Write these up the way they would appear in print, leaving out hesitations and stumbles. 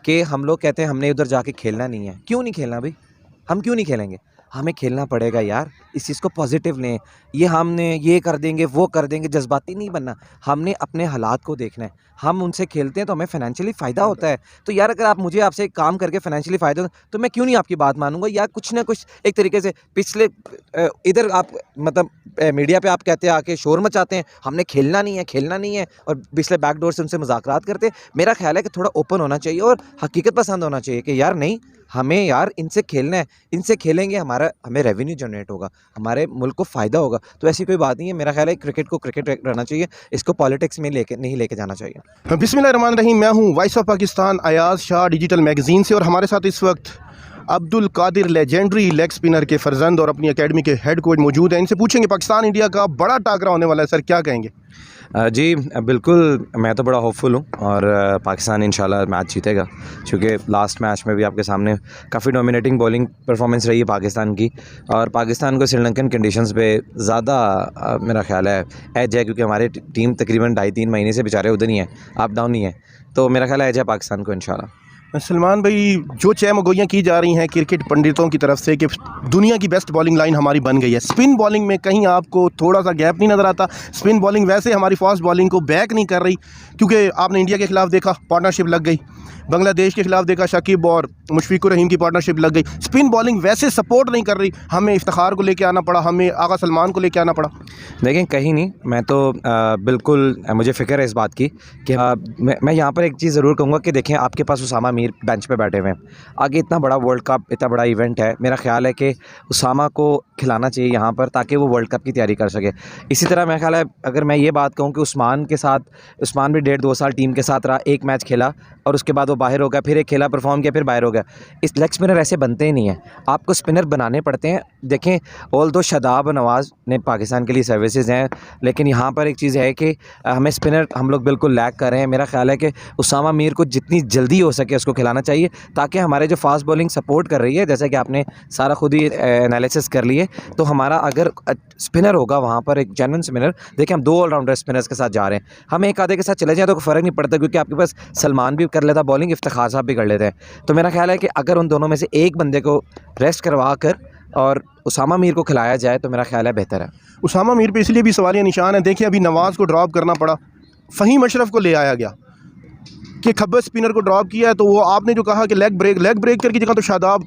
कि हम लोग कहते हैं हमने उधर जाके खेलना नहीं है। क्यों नहीं खेलना भाई? हम क्यों नहीं खेलेंगे? हमें खेलना पड़ेगा यार। इस चीज़ को पॉजिटिव लें। ये हमने ये कर देंगे, वो कर देंगे, जज्बाती नहीं बनना। हमने अपने हालात को देखना है। हम उनसे खेलते हैं तो हमें फाइनेंशियली फ़ायदा होता है। तो यार अगर आप मुझे आपसे एक काम करके फाइनेंशियली फ़ायदा हो तो मैं क्यों नहीं आपकी बात मानूँगा यार? कुछ ना कुछ एक तरीके से पिछले इधर आप मतलब मीडिया पे आप कहते हैं आके शोर मचाते हैं, हमने खेलना नहीं है, खेलना नहीं है, और पिछले बैकडोर से उनसे मुज़ाकरात करते हैं। मेरा ख़्याल है कि थोड़ा ओपन होना चाहिए और हकीकत पसंद होना चाहिए कि यार नहीं, हमें यार इनसे खेलना है, इनसे खेलेंगे हमें रेवेन्यू जनरेट होगा, हमारे मुल्क को फ़ायदा होगा। तो ऐसी कोई बात नहीं है। मेरा ख़्याल है क्रिकेट को क्रिकेट रहना चाहिए, इसको पॉलिटिक्स में नहीं लेके जाना चाहिए। बिस्मिल्लाहिर्रहमानिर्रहीम। मैं हूँ voice of Pakistan Ayaz Shah digital magazine से, और हमारे साथ इस वक्त Abdul Qadir legendary leg spinner के फर्जंद और अपनी एकेडमी के हेड कोच मौजूद हैं। इनसे पूछेंगे पाकिस्तान इंडिया का बड़ा टाकरा होने वाला है, सर क्या कहेंगे? जी बिल्कुल, मैं तो बड़ा होपफुल हूँ और पाकिस्तान इंशाल्लाह मैच जीतेगा, क्योंकि लास्ट मैच में भी आपके सामने काफ़ी डोमिनेटिंग बॉलिंग परफॉर्मेंस रही है पाकिस्तान की, और पाकिस्तान को श्रीलंकन कंडीशंस पे ज़्यादा मेरा ख्याल है एज है, क्योंकि हमारी टीम तकरीबन 2.5-3 महीने से बेचारे उधर ही हैं, अप डाउन ही है। तो मेरा ख्याल है एज है पाकिस्तान को इंशाल्लाह। सलमान भाई, जो चहमगोइयाँ की जा रही हैं क्रिकेट पंडितों की तरफ से कि दुनिया की बेस्ट बॉलिंग लाइन हमारी बन गई है, स्पिन बॉलिंग में कहीं आपको थोड़ा सा गैप नहीं नज़र आता? स्पिन बॉलिंग वैसे हमारी फास्ट बॉलिंग को बैक नहीं कर रही, क्योंकि आपने इंडिया के खिलाफ देखा पार्टनरशिप लग गई, बांग्लादेश के खिलाफ देखा शकीब और मुशफिकुर रहीम की पार्टनरशिप लग गई। स्पिन बॉलिंग वैसे सपोर्ट नहीं कर रही, हमें इफ्तिखार को लेके आना पड़ा, हमें आगा सलमान को लेके आना पड़ा। देखें कहीं नहीं, मैं तो बिल्कुल मुझे फ़िक्र है इस बात की कि मैं यहाँ पर एक चीज़ ज़रूर कहूँगा कि देखें आपके पास उसामा मीर बेंच पे बैठे हुए हैं, आगे इतना बड़ा वर्ल्ड कप, इतना बड़ा इवेंट है, मेरा ख़्याल है कि उसामा को खिलाना चाहिए यहाँ पर, ताकि वो वर्ल्ड कप की तैयारी कर सके। इसी तरह मेरा ख़्याल है अगर मैं ये बात कहूँ कि उस्मान भी 1.5-2 साल टीम के साथ रहा, एक मैच खेला और उसके बाद वो बाहर हो गया, फिर एक खेला परफॉर्म किया, फिर बाहर हो गया। इस लेग स्पिनर ऐसे बनते ही नहीं हैं, आपको स्पिनर बनाने पड़ते हैं। देखें ऑल्दो शादाब और नवाज़ ने पाकिस्तान के लिए सर्विसेज हैं, लेकिन यहाँ पर एक चीज़ है कि हमें स्पिनर हम लोग बिल्कुल लैक कर रहे हैं। मेरा ख्याल है कि उसामा मीर को जितनी जल्दी हो सके उसको खिलाना चाहिए, ताकि हमारे जो फास्ट बॉलिंग सपोर्ट कर रही है, जैसा कि आपने सारा खुद ही एनालिसिस कर लिए, तो हमारा अगर स्पिनर होगा वहाँ पर एक जेन्युइन स्पिनर, देखिए हम 2 ऑलराउंडर स्पिनर्स के साथ जा रहे हैं, हम एक आधे के साथ चले जाएँ तो फ़र्क नहीं पड़ता, क्योंकि आपके पास सलमान भी कर लेता बॉलिंग, इफ्तिखार साहब भी कर लेते हैं। तो मेरा ख्याल है कि अगर उन दोनों में से एक बंदे को रेस्ट करवा कर और उसामा मीर को खिलाया जाए तो मेरा ख्याल है बेहतर है। उसामा मीर पे इसलिए भी सवालिया निशान है, देखिए अभी नवाज़ को ड्रॉप करना पड़ा, फ़हीम अशरफ को ले आया गया कि खब्बस स्पिनर को ड्रॉप किया है, तो वो आपने जो कहा कि लेग ब्रेकर की जगह तो शादाब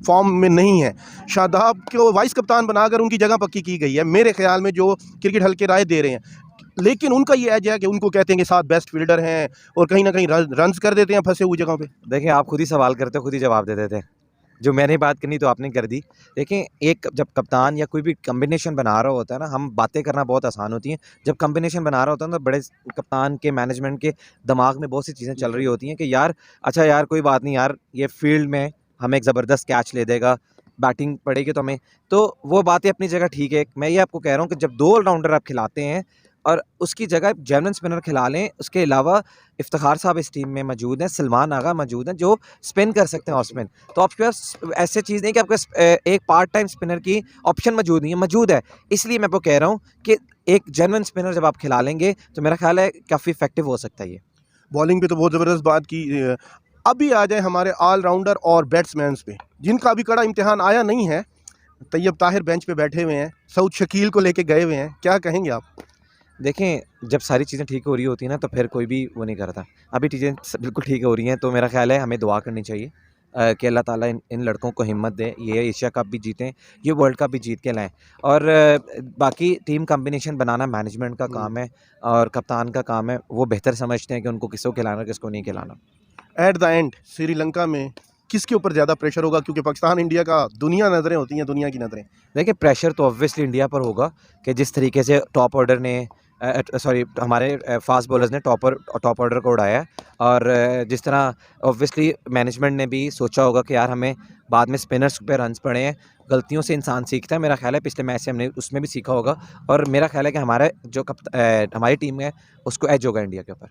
फॉर्म में नहीं है, शादाब को वाइस कप्तान बनाकर उनकी जगह पक्की की गई है मेरे ख्याल में, जो क्रिकेट हल्के राय दे रहे हैं। लेकिन उनका ये एज है कि उनको कहते हैं कि 7 बेस्ट फील्डर हैं और कहीं ना कहीं रन्स कर देते हैं फंसे हुई जगहों पे। देखिए आप खुद ही सवाल करते हो, खुद ही जवाब दे देते हैं। जो मैंने बात करनी तो आपने कर दी। देखें एक जब कप्तान या कोई भी कॉम्बिनेशन बना रहा होता है ना, हम बातें करना बहुत आसान होती हैं, जब कॉम्बिनेशन बना रहा होता है ना, तो बड़े कप्तान के मैनेजमेंट के दिमाग में बहुत सी चीज़ें चल रही होती हैं कि यार अच्छा यार कोई बात नहीं यार, ये फील्ड में हमें एक ज़बरदस्त कैच ले देगा, बैटिंग पड़ेगी तो हमें, तो वो बातें अपनी जगह ठीक है। मैं ये आपको कह रहा हूँ कि जब 2 ऑलराउंडर आप खिलाते हैं और उसकी जगह जेन्युइन स्पिनर खिला लें, उसके अलावा इफ्तिखार साहब इस टीम में मौजूद हैं, सलमान आगा मौजूद हैं जो स्पिन कर सकते हैं ऑफ स्पिन, तो आपके पास ऐसे चीज़ नहीं कि आपके पास एक पार्ट टाइम स्पिनर की ऑप्शन मौजूद नहीं है, मौजूद है। इसलिए मैं आपको कह रहा हूँ कि एक जेन्युइन स्पिनर जब आप खिला लेंगे तो मेरा ख्याल है काफ़ी इफेक्टिव हो सकता है ये। बॉलिंग पे तो बहुत ज़बरदस्त बात की। अभी आ जाए हमारे ऑलराउंडर और बैट्समैन पे, जिनका अभी कड़ा इम्तिहान आया नहीं है। तैयब ताहिर बेंच पे बैठे हुए हैं, सऊद शकील को लेके गए हुए हैं, क्या कहेंगे आप? देखें जब सारी चीज़ें ठीक हो रही होती हैं ना, तो फिर कोई भी वो नहीं करता। अभी चीज़ें बिल्कुल ठीक हो रही हैं, तो मेरा ख्याल है हमें दुआ करनी चाहिए कि अल्लाह ताला इन लड़कों को हिम्मत दे, ये एशिया कप भी जीतें, ये वर्ल्ड कप भी जीत के लाएँ। और बाकी टीम कॉम्बिनेशन बनाना मैनेजमेंट का काम है और कप्तान का काम है, वो बेहतर समझते हैं कि उनको किसको खिलाना किसको नहीं खिलाना। एट द एंड श्रीलंका में किसके ऊपर ज़्यादा प्रेशर होगा, क्योंकि पाकिस्तान इंडिया का दुनिया नज़रें होती हैं, दुनिया की नज़रें। देखिए प्रेशर तो ऑब्वियसली इंडिया पर होगा कि जिस तरीके से टॉप ऑर्डर ने हमारे फास्ट बॉलर्स ने टॉप ऑर्डर को उड़ाया है, और जिस तरह ऑब्वियसली मैनेजमेंट ने भी सोचा होगा कि यार हमें बाद में स्पिनर्स पे रन्स पड़े हैं, गलतियों से इंसान सीखता है। मेरा ख्याल है पिछले मैच से हमने उसमें भी सीखा होगा, और मेरा ख्याल है कि हमारा जो हमारी टीम है उसको एज होगा इंडिया के ऊपर।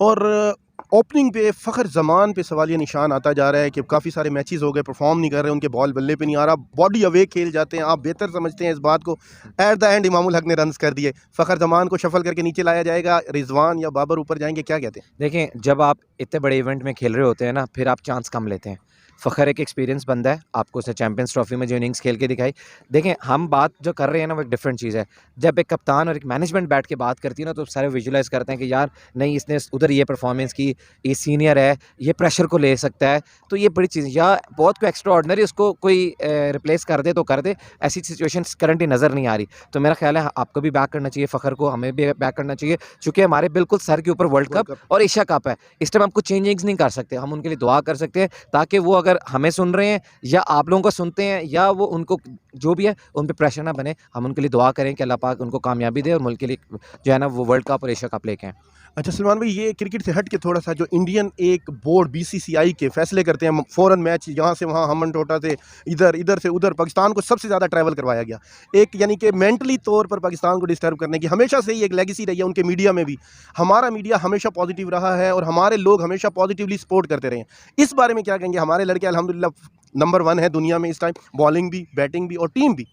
और ओपनिंग पे फ़खर जमान पे सवालिया निशान आता जा रहा है कि काफ़ी सारे मैचेस हो गए, परफॉर्म नहीं कर रहे, उनके बॉल बल्ले पे नहीं आ रहा, बॉडी अवे खेल जाते हैं। आप बेहतर समझते हैं इस बात को। At the end Imamul Haq ने रन्स कर दिए। फ़खर जमान को शफल करके नीचे लाया जाएगा, रिजवान या बाबर ऊपर जाएंगे, क्या कहते हैं? देखें, जब आप इतने बड़े इवेंट में खेल रहे होते हैं ना, फिर आप चांस कम लेते हैं। फ़खर एक एक्सपीरियंस बंदा है, आपको उसने चैंपियंस ट्रॉफी में जो इनिंग्स खेल के दिखाई। देखें, हम बात जो कर रहे हैं ना, वो एक डिफरेंट चीज़ है। जब एक कप्तान और एक मैनेजमेंट बैठ के बात करती है ना, तो सारे विजुलाइज़ करते हैं कि यार नहीं, इसने उधर ये परफॉर्मेंस की, ये सीनियर है, ये प्रेशर को ले सकता है। तो ये बड़ी चीज़, या बहुत कोई एक्स्ट्रा ऑर्डिनरी उसको कोई रिप्लेस कर दे तो कर दे, ऐसी सिचुएशंस करंटली नज़र नहीं आ रही। तो मेरा ख्याल है आपको भी बैक करना चाहिए फ़खर को, हमें भी बैक करना चाहिए, चूँकि हमारे बिल्कुल सर के ऊपर वर्ल्ड कप और एशिया कप है। इस टाइम हम कुछ चेंजिंग्स नहीं कर सकते, हम उनके लिए दुआ कर सकते हैं, ताकि वो अगर हमें सुन रहे हैं या आप लोगों को सुनते हैं या वो उनको जो भी है उन पे प्रेशर ना बने, हम उनके लिए दुआ करें कि अल्लाह पाक उनको कामयाबी दे और मुल्क के लिए जो है ना वो वर्ल्ड कप और एशिया कप लेके आएँ। अच्छा सलमान भाई, ये क्रिकेट से हट के थोड़ा सा जो इंडियन एक बोर्ड बीसीसीआई के फैसले करते हैं, फ़ौरन मैच यहाँ से वहाँ, हमन टोटा से इधर, इधर से उधर, पाकिस्तान को सबसे ज़्यादा ट्रैवल करवाया गया। एक यानी कि मेंटली तौर पर पाकिस्तान को डिस्टर्ब करने की हमेशा से ही एक लेगेसी रही है उनके मीडिया में भी। हमारा मीडिया हमेशा पॉजिटिव रहा है और हमारे लोग हमेशा पॉजिटिवली सपोर्ट करते रहे हैं। इस बारे में क्या कहेंगे? हमारे लड़के अल्हम्दुलिल्लाह नंबर 1 है दुनिया में इस टाइम, बॉलिंग भी, बैटिंग भी और टीम भी।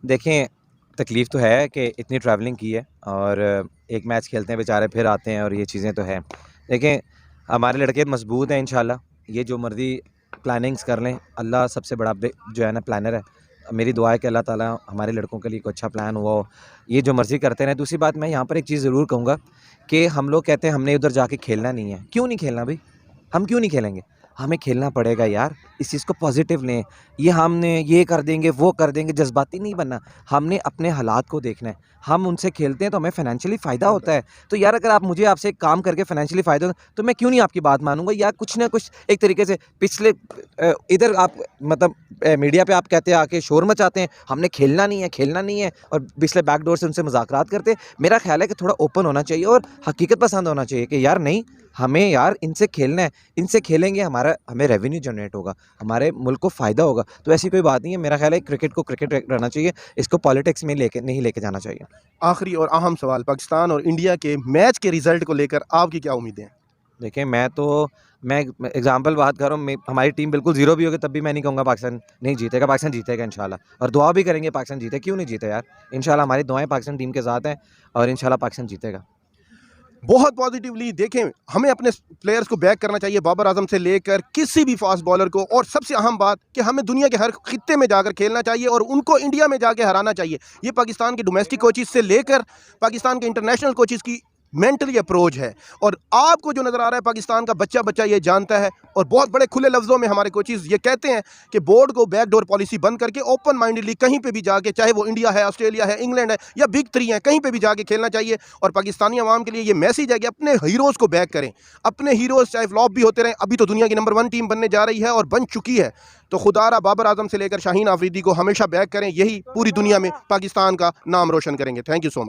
देखें, तकलीफ़ तो है कि इतनी ट्रैवलिंग की है और एक मैच खेलते हैं बेचारे, फिर आते हैं और ये चीज़ें तो हैं। देखें, हमारे लड़के मज़बूत हैं इंशाल्लाह, ये जो मर्ज़ी प्लानिंग्स कर लें, अल्लाह सबसे बड़ा जो है ना प्लानर है। मेरी दुआ है कि अल्लाह ताला हमारे लड़कों के लिए कोई अच्छा प्लान हुआ हो, ये जो मर्ज़ी करते रहें। दूसरी बात, मैं यहाँ पर एक चीज़ ज़रूर कहूँगा कि हम लोग कहते हैं हमने उधर जाके खेलना नहीं है। क्यों नहीं खेलना भाई? हम क्यों नहीं खेलेंगे? हमें खेलना पड़ेगा यार, इस चीज़ को पॉजिटिव लें। ये हमने ये कर देंगे, वो कर देंगे, जज्बाती नहीं बनना। हमने अपने हालात को देखना है। हम उनसे खेलते हैं तो हमें फाइनेंशियली फ़ायदा होता है। तो यार अगर आप मुझे आपसे एक काम करके फाइनेंशियली फ़ायदा हो, तो मैं क्यों नहीं आपकी बात मानूँगा? या कुछ ना कुछ एक तरीके से पिछले इधर आप मतलब मीडिया पे आप कहते हैं, आके शोर मचाते हैं, हमने खेलना नहीं है, खेलना नहीं है, और पिछले बैकडोर से उनसे मुज़ाकरात करते हैं। मेरा ख़्याल है कि थोड़ा ओपन होना चाहिए और हकीकत पसंद होना चाहिए कि यार नहीं, हमें यार इनसे खेलना है, इनसे खेलेंगे हमें रेवेन्यू जनरेट होगा, हमारे मुल्क को फ़ायदा होगा। तो ऐसी कोई बात नहीं है। मेरा ख़्याल है क्रिकेट को क्रिकेट रहना चाहिए, इसको पॉलिटिक्स में नहीं लेके जाना चाहिए। आखिरी और अहम सवाल, पाकिस्तान और इंडिया के मैच के रिज़ल्ट को लेकर आपकी क्या उम्मीदें हैं? देखिए, मैं एग्ज़ाम्पल बात कर रहा हूँ, हमारी टीम बिल्कुल ज़ीरो भी होगी तब भी मैं नहीं कहूँगा पाकिस्तान नहीं जीतेगा। पाकिस्तान जीतेगा इंशाल्लाह, और दुआ भी करेंगे पाकिस्तान जीते। क्यों नहीं जीते यार? इंशाल्लाह हमारी दुआएँ पाकिस्तान टीम के साथ हैं और इंशाल्लाह पाकिस्तान जीतेगा। बहुत पॉजिटिवली देखें, हमें अपने प्लेयर्स को बैक करना चाहिए, बाबर आजम से लेकर किसी भी फास्ट बॉलर को, और सबसे अहम बात कि हमें दुनिया के हर खित्ते में जाकर खेलना चाहिए और उनको इंडिया में जाके हराना चाहिए। ये पाकिस्तान के डोमेस्टिक कोचेज़ से लेकर पाकिस्तान के इंटरनेशनल कोचेज़ की मेंटली अप्रोच है, और आपको जो नज़र आ रहा है पाकिस्तान का बच्चा ये जानता है, और बहुत बड़े खुले लफ्ज़ों में हमारे कोचेज़ ये कहते हैं कि बोर्ड को बैकडोर पॉलिसी बंद करके ओपन माइंडली कहीं पे भी जाके, चाहे वो इंडिया है, ऑस्ट्रेलिया है, इंग्लैंड है या बिग 3 है, कहीं पे भी जाके खेलना चाहिए। और पाकिस्तानी अवाम के लिए ये मैसेज है कि अपने हीरोज़ को बैक करें। अपने हीरोज़ चाहे फ्लॉप भी होते रहें, अभी तो दुनिया की नंबर 1 टीम बनने जा रही है और बन चुकी है। तो खुदारा बाबर आजम से लेकर शाहीन आफरीदी को हमेशा बैक करें, यही पूरी दुनिया में पाकिस्तान का नाम रोशन करेंगे। Thank you so much.